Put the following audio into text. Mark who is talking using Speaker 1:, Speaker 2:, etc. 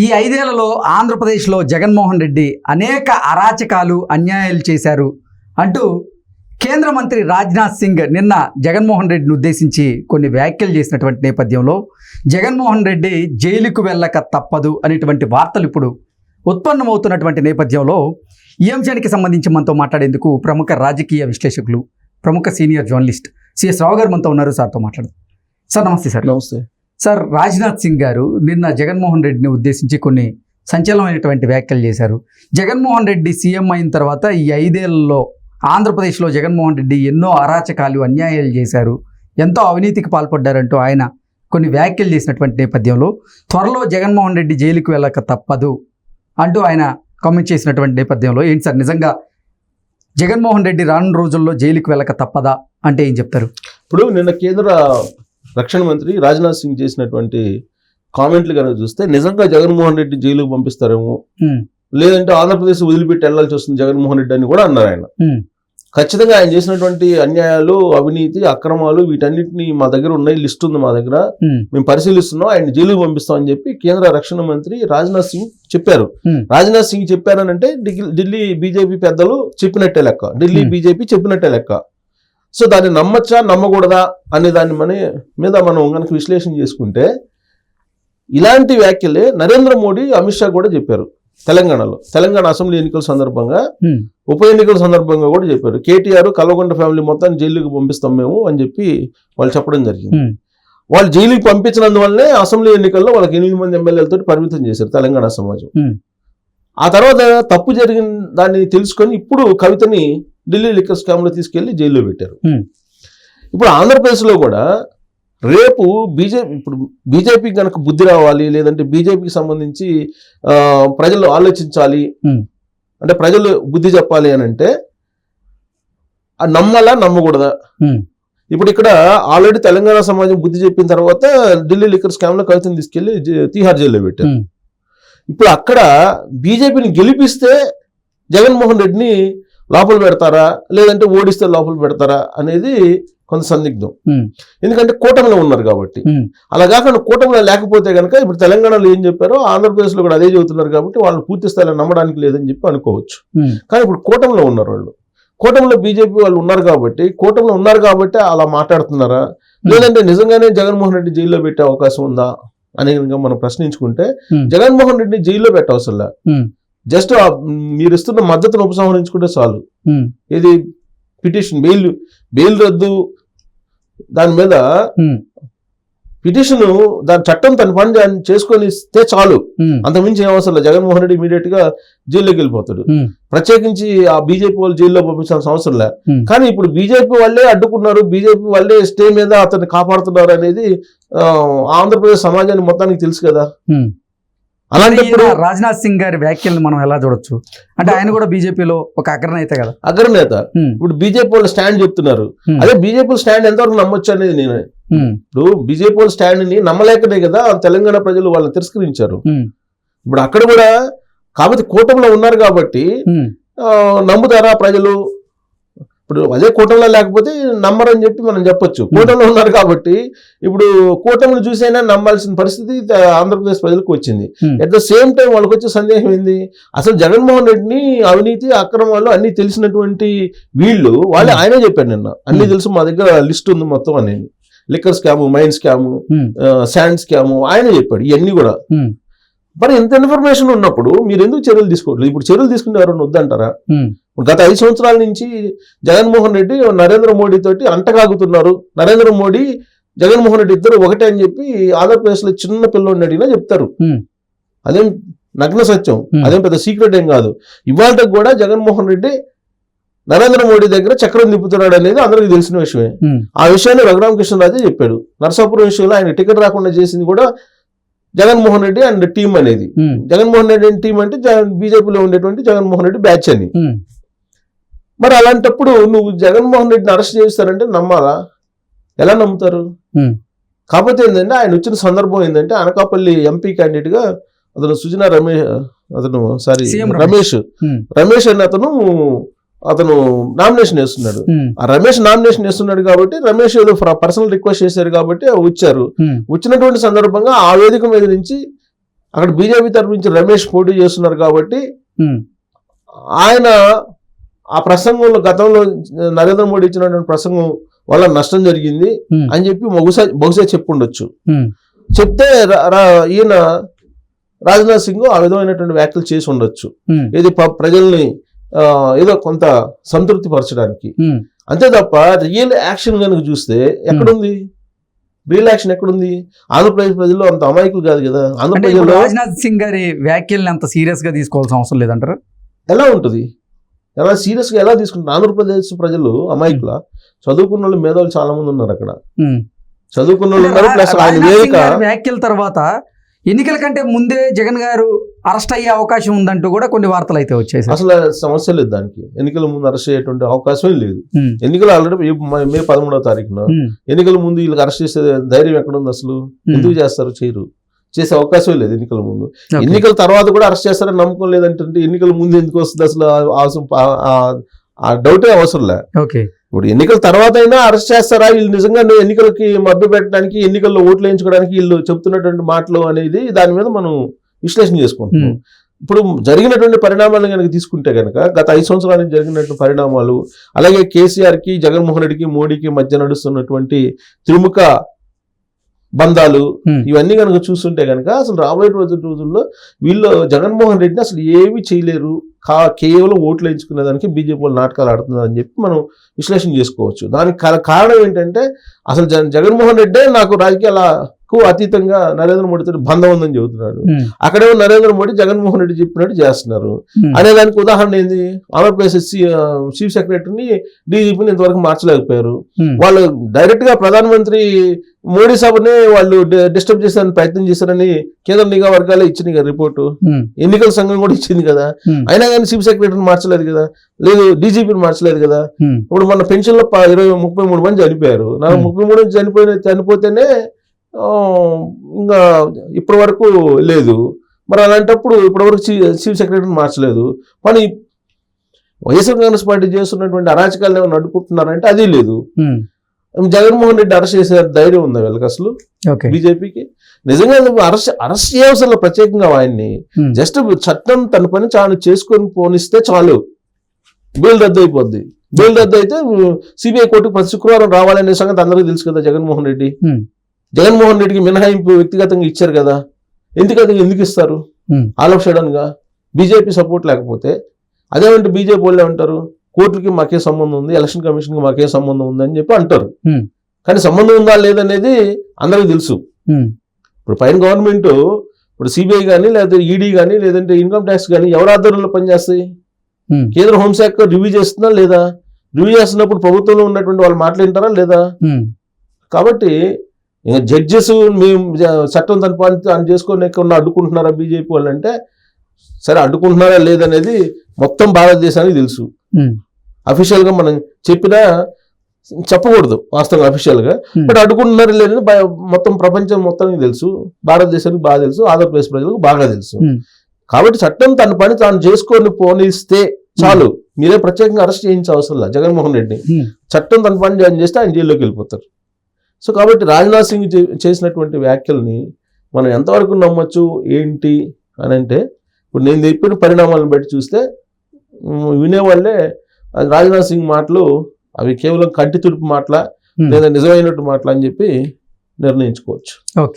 Speaker 1: ఈ 5 ఏళ్లలో ఆంధ్రప్రదేశ్లో జగన్మోహన్ రెడ్డి అనేక అరాచకాలు అన్యాయాలు చేశారు అంటూ కేంద్ర మంత్రి రాజ్నాథ్ సింగ్ నిన్న జగన్మోహన్ రెడ్డిని ఉద్దేశించి కొన్ని వ్యాఖ్యలు చేసినటువంటి నేపథ్యంలో జగన్మోహన్ రెడ్డి జైలుకు వెళ్ళక తప్పదు అనేటువంటి వార్తలు ఇప్పుడు ఉత్పన్నమవుతున్నటువంటి నేపథ్యంలో ఈ అంశానికి సంబంధించి మనతో మాట్లాడేందుకు ప్రముఖ రాజకీయ విశ్లేషకులు, ప్రముఖ సీనియర్ జర్నలిస్ట్ సిఎస్ రావు గారు మనతో ఉన్నారు. సార్తో మాట్లాడదు. సార్ నమస్తే. సార్
Speaker 2: నమస్తే.
Speaker 1: సార్, రాజ్నాథ్ సింగ్ గారు నిన్న జగన్మోహన్ రెడ్డిని ఉద్దేశించి కొన్ని సంచలనమైనటువంటి వ్యాఖ్యలు చేశారు. జగన్మోహన్ రెడ్డి సీఎం అయిన తర్వాత ఈ 5 ఏళ్లలో ఆంధ్రప్రదేశ్లో జగన్మోహన్ రెడ్డి ఎన్నో అరాచకాలు అన్యాయాలు చేశారు, ఎంతో అవినీతికి పాల్పడ్డారంటూ ఆయన కొన్ని వ్యాఖ్యలు చేసినటువంటి నేపథ్యంలో త్వరలో జగన్మోహన్ రెడ్డి జైలుకు వెళ్ళక తప్పదు అంటూ ఆయన కామెంట్ చేసినటువంటి నేపథ్యంలో ఏంటి సార్, నిజంగా జగన్మోహన్ రెడ్డి రానున్న రోజుల్లో జైలుకు వెళ్ళక తప్పదా అంటే ఏం చెప్తారు?
Speaker 2: ఇప్పుడు నిన్న కేంద్ర రక్షణ మంత్రి రాజ్నాథ్ సింగ్ చేసినటువంటి కామెంట్లు కనుక చూస్తే నిజంగా జగన్మోహన్ రెడ్డి జైలుకు పంపిస్తారేమో, లేదంటే ఆంధ్రప్రదేశ్ వదిలిపెట్టి వెళ్లాల్సి వస్తుంది జగన్మోహన్ రెడ్డి అని కూడా అన్నారు ఆయన. ఖచ్చితంగా ఆయన చేసినటువంటి అన్యాయాలు, అవినీతి, అక్రమాలు వీటన్నిటిని మా దగ్గర ఉన్నాయి, లిస్ట్ ఉంది మా దగ్గర, మేము పరిశీలిస్తున్నాం, ఆయన జైలుకు పంపిస్తామని చెప్పి కేంద్ర రక్షణ మంత్రి రాజ్నాథ్ సింగ్ చెప్పారు. రాజ్నాథ్ సింగ్ చెప్పారనంటే ఢిల్లీ బీజేపీ పెద్దలు చెప్పినట్టే లెక్క, ఢిల్లీ బీజేపీ చెప్పినట్టే లెక్క. సో దాన్ని నమ్మచ్చా నమ్మకూడదా అనే దాని మీద మనం కనుక విశ్లేషణ చేసుకుంటే ఇలాంటి వ్యాఖ్యలే నరేంద్ర మోడీ, అమిత్ షా కూడా చెప్పారు. తెలంగాణ అసెంబ్లీ ఎన్నికల సందర్భంగా, ఉప ఎన్నికల సందర్భంగా కూడా చెప్పారు. కేటీఆర్, కల్వకుంట్ల ఫ్యామిలీ మొత్తాన్ని జైలుకి పంపిస్తాం మేము అని చెప్పి వాళ్ళు చెప్పడం జరిగింది. వాళ్ళు జైలుకి పంపించినందువల్లనే అసెంబ్లీ ఎన్నికల్లో వాళ్ళకి 8 మంది ఎమ్మెల్యేలతో పరిమితం చేశారు తెలంగాణ సమాజం. ఆ తర్వాత తప్పు జరిగిన దాన్ని తెలుసుకొని ఇప్పుడు కవితని ఢిల్లీ లిక్కర్ స్కామ్లో తీసుకెళ్లి జైల్లో పెట్టారు. ఇప్పుడు ఆంధ్రప్రదేశ్లో కూడా రేపు బీజేపీకి కనుక బుద్ధి రావాలి, లేదంటే బీజేపీకి సంబంధించి ప్రజలు ఆలోచించాలి అంటే, ప్రజలు బుద్ధి చెప్పాలి అని అంటే నమ్మాలా నమ్మకూడదా? ఇప్పుడు ఇక్కడ ఆల్రెడీ తెలంగాణ సమాజం బుద్ధి చెప్పిన తర్వాత ఢిల్లీ లిక్కర్ స్కామ్లో కవితను తీసుకెళ్లి తీహార్ జైల్లో పెట్టారు. ఇప్పుడు అక్కడ బీజేపీని గెలిపిస్తే జగన్మోహన్ రెడ్డిని లోపల పెడతారా, లేదంటే ఓడిస్తే లోపల పెడతారా అనేది కొంత సందిగ్ధం. ఎందుకంటే కూటమిలో ఉన్నారు కాబట్టి. అలా కాకుండా కూటమిలో లేకపోతే కనుక ఇప్పుడు తెలంగాణలో ఏం చెప్పారో ఆంధ్రప్రదేశ్లో కూడా అదే చెబుతున్నారు కాబట్టి వాళ్ళు పూర్తి స్థాయిలో నమ్మడానికి లేదని చెప్పి అనుకోవచ్చు. కానీ ఇప్పుడు కూటమిలో ఉన్నారు వాళ్ళు, కూటమిలో బీజేపీ వాళ్ళు ఉన్నారు కాబట్టి అలా మాట్లాడుతున్నారా, లేదంటే నిజంగానే జగన్మోహన్ రెడ్డి జైల్లో పెట్టే అవకాశం ఉందా అని మనం ప్రశ్నించుకుంటే జగన్మోహన్ రెడ్డిని జైల్లో పెట్టవసరం, జస్ట్ మీరు ఇస్తున్న మద్దతును ఉపసంహరించుకుంటే చాలు. ఇది పిటిషన్, బెయిల్ రద్దు, దాని మీద పిటిషన్, దాని చట్టం తన పని చేసుకొని ఇస్తే చాలు, అంతకుమించి ఏం అవసరం లేదు. జగన్మోహన్ రెడ్డి ఇమీడియట్ గా జైల్లోకి వెళ్ళిపోతాడు. ప్రత్యేకించి ఆ బీజేపీ వాళ్ళు జైల్లో పంపించాల్సిన అవసరం లే. కానీ ఇప్పుడు బీజేపీ వాళ్ళే అడ్డుకున్నారు, బీజేపీ వాళ్ళే స్టే మీద అతన్ని కాపాడుతున్నారు అనేది ఆంధ్రప్రదేశ్ సమాజానికి మొత్తానికి తెలుసు కదా.
Speaker 1: అలాంటప్పుడు రాజ్నాథ్ సింగ్ గారి వ్యాఖ్యలను మనం ఎలా చూడొచ్చు అంటే, ఆయన కూడా బీజేపీలో ఒక అగ్రనేత కదా.
Speaker 2: అగ్రనేత. ఇప్పుడు బీజేపీ వాళ్ళు స్టాండ్ చెప్తున్నారు, అదే బీజేపీ స్టాండ్ ఎంతవరకు నమ్మొచ్చు అనేది నేను ఇప్పుడు బీజేపీ వాళ్ళ స్టాండ్ ని నమ్మలేకనే కదా తెలంగాణ ప్రజలు వాళ్ళని తిరస్కరించారు. ఇప్పుడు అక్కడ కూడా కాబట్టి కూటమిలో ఉన్నారు కాబట్టి నమ్ముతారా ప్రజలు? ఇప్పుడు అదే కూటమిలో లేకపోతే నమ్మరని చెప్పి మనం చెప్పొచ్చు. కూటమిలో ఉన్నారు కాబట్టి ఇప్పుడు కూటమిని చూసైనా నమ్మాల్సిన పరిస్థితి ఆంధ్రప్రదేశ్ ప్రజలకు వచ్చింది. అట్ ద సేమ్ టైం వాళ్ళకి వచ్చే సందేహం ఏంది, అసలు జగన్మోహన్ రెడ్డిని అవినీతి అక్రమాలు అన్ని తెలిసినటువంటి వాళ్ళే ఆయనే చెప్పారు నిన్న, అన్ని తెలుసు, మా దగ్గర లిస్ట్ ఉంది మొత్తం అనేది, liquor scam, mine scam, sand scam ఆయనే చెప్పాడు ఇవన్నీ కూడా. మరి ఇంత ఇన్ఫర్మేషన్ ఉన్నప్పుడు మీరు ఎందుకు చర్యలు తీసుకోవట్లేదు? ఇప్పుడు చర్యలు తీసుకుంటే ఎవరైనా వద్దంటారా? గత 5 సంవత్సరాల నుంచి జగన్మోహన్ రెడ్డి నరేంద్ర మోడీ తోటి అంటగాగుతున్నారు. నరేంద్ర మోడీ, జగన్మోహన్ రెడ్డి ఇద్దరు ఒకటే అని చెప్పి ఆంధ్రప్రదేశ్ లో చిన్న పిల్లోడిని అడిగినా చెప్తారు. అదేం నగ్న సత్యం, అదేం పెద్ద సీక్రెట్ ఏం కాదు. ఇవాళ కూడా జగన్మోహన్ రెడ్డి నరేంద్ర మోడీ దగ్గర చక్రం తిప్పుతున్నాడు అనేది అందరికీ తెలిసిన విషయమే. ఆ విషయాన్ని రఘురామకృష్ణరాజే చెప్పాడు. నరసాపురం విషయంలో ఆయన టికెట్ రాకుండా చేసింది కూడా జగన్మోహన్ రెడ్డి అండ్ టీం అనేది. జగన్మోహన్ రెడ్డి టీం అంటే బీజేపీలో ఉండేటువంటి జగన్మోహన్ రెడ్డి బ్యాచ్ అని. మరి అలాంటప్పుడు నువ్వు జగన్మోహన్ రెడ్డిని అరెస్ట్ చేస్తారంటే నమ్మాలా? ఎలా నమ్ముతారు? కాకపోతే ఏంటంటే ఆయన వచ్చిన సందర్భం ఏంటంటే అనకాపల్లి ఎంపీ క్యాండిడేట్ గా అతను సుజనా రమేష్ అని అతను నామినేషన్ వేస్తున్నాడు. ఆ రమేష్ నామినేషన్ వేస్తున్నాడు కాబట్టి రమేష్ ఏదో పర్సనల్ రిక్వెస్ట్ చేశారు కాబట్టి వచ్చారు. వచ్చినటువంటి సందర్భంగా ఆ వేదిక మీద నుంచి అక్కడ బీజేపీ తరపు నుంచి రమేష్ పోటీ చేస్తున్నారు కాబట్టి
Speaker 1: ఉమ్,
Speaker 2: ఆయన ఆ ప్రసంగంలో గతంలో నరేంద్ర మోడీ ఇచ్చినటువంటి ప్రసంగం వల్ల నష్టం జరిగింది
Speaker 1: ఉమ్,
Speaker 2: అని చెప్పి బహుశా చెప్పుండొచ్చు.
Speaker 1: ఉమ్,
Speaker 2: చెప్తే ఈయన రాజ్నాథ్ సింగ్ ఆ విధమైనటువంటి వ్యాఖ్యలు చేసి ఉండొచ్చు.
Speaker 1: ఉమ్,
Speaker 2: ఇది ప్రజల్ని ఏదో కొంత సంతృప్తి పరచడానికి.
Speaker 1: ఉమ్.
Speaker 2: అంతే తప్ప రియల్ యాక్షన్ కనుక చూస్తే ఎక్కడుంది? రియల్ యాక్షన్ ఎక్కడుంది? ఆంధ్రప్రదేశ్ ప్రజలు అంత అమాయకులు కాదు కదా.
Speaker 1: అంటే ఇప్పుడు
Speaker 2: ఆంధ్రప్రదేశ్లో
Speaker 1: రాజ్నాథ్ సింగ్ గారి వ్యాఖ్యల్ని అంత సీరియస్ గా తీసుకోవాల్సిన అవసరం లేదంటారు.
Speaker 2: ఎలా ఉంటుంది? ఎలా సీరియస్ గా ఎలా తీసుకుంటారు? ఆంధ్రప్రదేశ్ ప్రజలు అమాయకుల? చదువుకున్న వాళ్ళు మేధావులు చాలా మంది ఉన్నారు అక్కడ.
Speaker 1: ఉమ్.
Speaker 2: చదువుకున్న వాళ్ళు ఉన్నారు. ప్లస్ ఆయన
Speaker 1: రాజ్నాథ్ సింగ్
Speaker 2: వేదిక
Speaker 1: గారి వ్యాఖ్యల తర్వాత ఎన్నికల కంటే ముందే జగన్ గారు అరెస్ట్ అయ్యే అవకాశం ఉందంటూ కూడా కొన్ని వార్తలు అయితే వచ్చాయి సార్.
Speaker 2: అసలు సమస్య లేదు దానికి. ఎన్నికల ముందు అరెస్ట్ అయ్యేటువంటి అవకాశమే లేదు.
Speaker 1: ఉమ్,
Speaker 2: ఎన్నికలు ఆల్రెడీ మే 13వ తారీఖున
Speaker 1: ఉమ్,
Speaker 2: ఎన్నికల ముందు వీళ్ళకి అరెస్ట్ చేసే ధైర్యం ఎక్కడుంది అసలు? ఎందుకు చేస్తారు? చేయరు. చేసే అవకాశమే లేదు ఎన్నికల ముందు.
Speaker 1: ఓకే.
Speaker 2: ఎన్నికల తర్వాత కూడా అరెస్ట్ చేస్తారని నమ్మకం లేదంటే ఎన్నికల ముందు ఎందుకు వస్తుంది అసలు? ఆ డౌటే అవసరం లే.
Speaker 1: ఓకే.
Speaker 2: ఇప్పుడు ఎన్నికల తర్వాత అయినా అరెస్ట్ చేస్తారా? వీళ్ళు నిజంగా ఎన్నికలకి మభ్య పెట్టడానికి, ఎన్నికల్లో ఓట్లు వేయించుకోవడానికి వీళ్ళు చెప్తున్నటువంటి మాటలు అనేది దాని మీద మనం విశ్లేషణ చేసుకుంటున్నాం. ఇప్పుడు జరిగినటువంటి పరిణామాలను కనుక తీసుకుంటే కనుక గత 5 సంవత్సరాల నుంచి జరిగినటువంటి పరిణామాలు, అలాగే కేసీఆర్కి, జగన్మోహన్ రెడ్డికి, మోడీకి మధ్య నడుస్తున్నటువంటి త్రిముఖ బంధాలు,
Speaker 1: ఉమ్,
Speaker 2: ఇవన్నీ కనుక చూస్తుంటే కనుక అసలు రాబోయే రోజుల్లో వీళ్ళు జగన్మోహన్ రెడ్డిని అసలు ఏమీ చేయలేరు, కేవలం ఓట్లు వేయించుకునేదానికి బీజేపీ వాళ్ళు నాటకాలు ఆడుతున్నారని చెప్పి మనం విశ్లేషణ చేసుకోవచ్చు. దానికి కారణం ఏంటంటే అసలు జగన్మోహన్ రెడ్డే నాకు రాజకీయాలకు అతీతంగా నరేంద్ర మోడీతో బంధం ఉందని చెబుతున్నాడు.
Speaker 1: ఉమ్,
Speaker 2: అక్కడేమో నరేంద్ర మోడీ జగన్మోహన్ రెడ్డి చెప్పినట్టు చేస్తున్నారు.
Speaker 1: ఉమ్,
Speaker 2: అనేదానికి ఉదాహరణ ఏంది? ఆంధ్రప్రదేశ్ చీఫ్ సెక్రటరీని, డీజీపీని ఇంతవరకు మార్చలేకపోయారు.
Speaker 1: ఉమ్,
Speaker 2: వాళ్ళు డైరెక్ట్ గా ప్రధానమంత్రి మోడీ సభని వాళ్ళు డిస్టర్బ్ చేసేదని ప్రయత్నం చేశారని కేంద్ర నిఘా వర్గాలే ఇచ్చింది కదా రిపోర్టు.
Speaker 1: ఉమ్,
Speaker 2: ఎన్నికల సంఘం కూడా ఇచ్చింది కదా.
Speaker 1: ఉమ్,
Speaker 2: అయినా కానీ చీఫ్ సెక్రటరీని మార్చలేదు కదా, లేదు డీజీపీని మార్చలేదు కదా.
Speaker 1: ఉమ్,
Speaker 2: ఇప్పుడు మన పెన్షన్లో 33 మంది చనిపోయారు. 33 చనిపోతేనే ఇంకా ఇప్పటి వరకు లేదు. మరి అలాంటప్పుడు ఇప్పటివరకు చీఫ్ సెక్రటరీని మార్చలేదు. కానీ వైఎస్ఆర్ కాంగ్రెస్ పార్టీ చేస్తున్నటువంటి అరాచకాలను ఏమైనా అడ్డుకుంటున్నారంటే అది లేదు.
Speaker 1: ఉమ్,
Speaker 2: జగన్మోహన్ రెడ్డి అరెస్ట్ చేసే ధైర్యం ఉందా వీళ్ళకి అసలు?
Speaker 1: ఓకే.
Speaker 2: బీజేపీకి నిజంగా అరెస్ట్ చేయవసరం ప్రత్యేకంగా ఆయన్ని.
Speaker 1: ఉమ్,
Speaker 2: జస్ట్ చట్టం తన పని చాలు చేసుకొని పోనిస్తే చాలు, బెయిల్ రద్దు అయిపోద్ది. బెయిల్ రద్దు అయితే సిబిఐ కోర్టుకు ప్రతి శుక్రవారం రావాలనే సంగతి అందరికీ తెలుసు కదా. జగన్మోహన్ రెడ్డికి మినహాయింపు వ్యక్తిగతంగా ఇచ్చారు కదా. ఎందుకు ఇస్తారు? ఆలోప్ షడన్గా బీజేపీ సపోర్ట్ లేకపోతే అదేమంటే బీజేపీ వాళ్ళే అంటారు కోర్టులకి మాకే సంబంధం ఉంది, ఎలక్షన్ కమిషన్కి మాకే సంబంధం ఉంది అని చెప్పి అంటారు. కానీ సంబంధం ఉందా లేదనేది అందరికీ తెలుసు. ఇప్పుడు పైన గవర్నమెంట్, ఇప్పుడు సిబిఐ కానీ లేకపోతే ఈడీ కానీ లేదంటే ఇన్కమ్ ట్యాక్స్ కానీ ఎవరి ఆధ్వర్యంలో పనిచేస్తాయి? కేంద్ర హోంశాఖ రివ్యూ చేస్తుందా లేదా? రివ్యూ చేస్తున్నప్పుడు ప్రభుత్వంలో ఉన్నటువంటి వాళ్ళు మాట్లాడింటారా లేదా? కాబట్టి జడ్జెస్ మేము చట్టం తన పని చేసుకొని అడ్డుకుంటున్నారా బీజేపీ వాళ్ళు అంటే, సరే అడ్డుకుంటున్నారా లేదనేది మొత్తం భారతదేశానికి తెలుసు. అఫీషియల్గా మనం చెప్పినా చెప్పకూడదు వాస్తవంగా అఫీషియల్గా, బట్ అడ్డుకుంటున్నారు లేదని మొత్తం ప్రపంచం మొత్తానికి తెలుసు, భారతదేశానికి బాగా తెలుసు, ఆంధ్రప్రదేశ్ ప్రజలకు బాగా తెలుసు. కాబట్టి చట్టం తన పని తాను చేసుకొని పోనిస్తే చాలు, మీరే ప్రత్యేకంగా అరెస్ట్ చేయించే అవసరం లేదు జగన్మోహన్ రెడ్డిని. చట్టం తన పని జాయిన్ చేస్తే ఆయన జైల్లోకి వెళ్ళిపోతారు. సో కాబట్టి రాజ్నాథ్ సింగ్ చేసినటువంటి వ్యాఖ్యల్ని మనం ఎంతవరకు నమ్మొచ్చు ఏంటి అని అంటే, ఇప్పుడు నేను చెప్పిన పరిణామాలను బట్టి చూస్తే వినేవాళ్ళే రాజ్నాథ్ సింగ్ మాటలు అవి కేవలం కంటి తుడుపు మాటల లేదా నిజమైనట్టు మాటల అని చెప్పి నిర్ణయించుకోవచ్చు.
Speaker 1: ఓకే.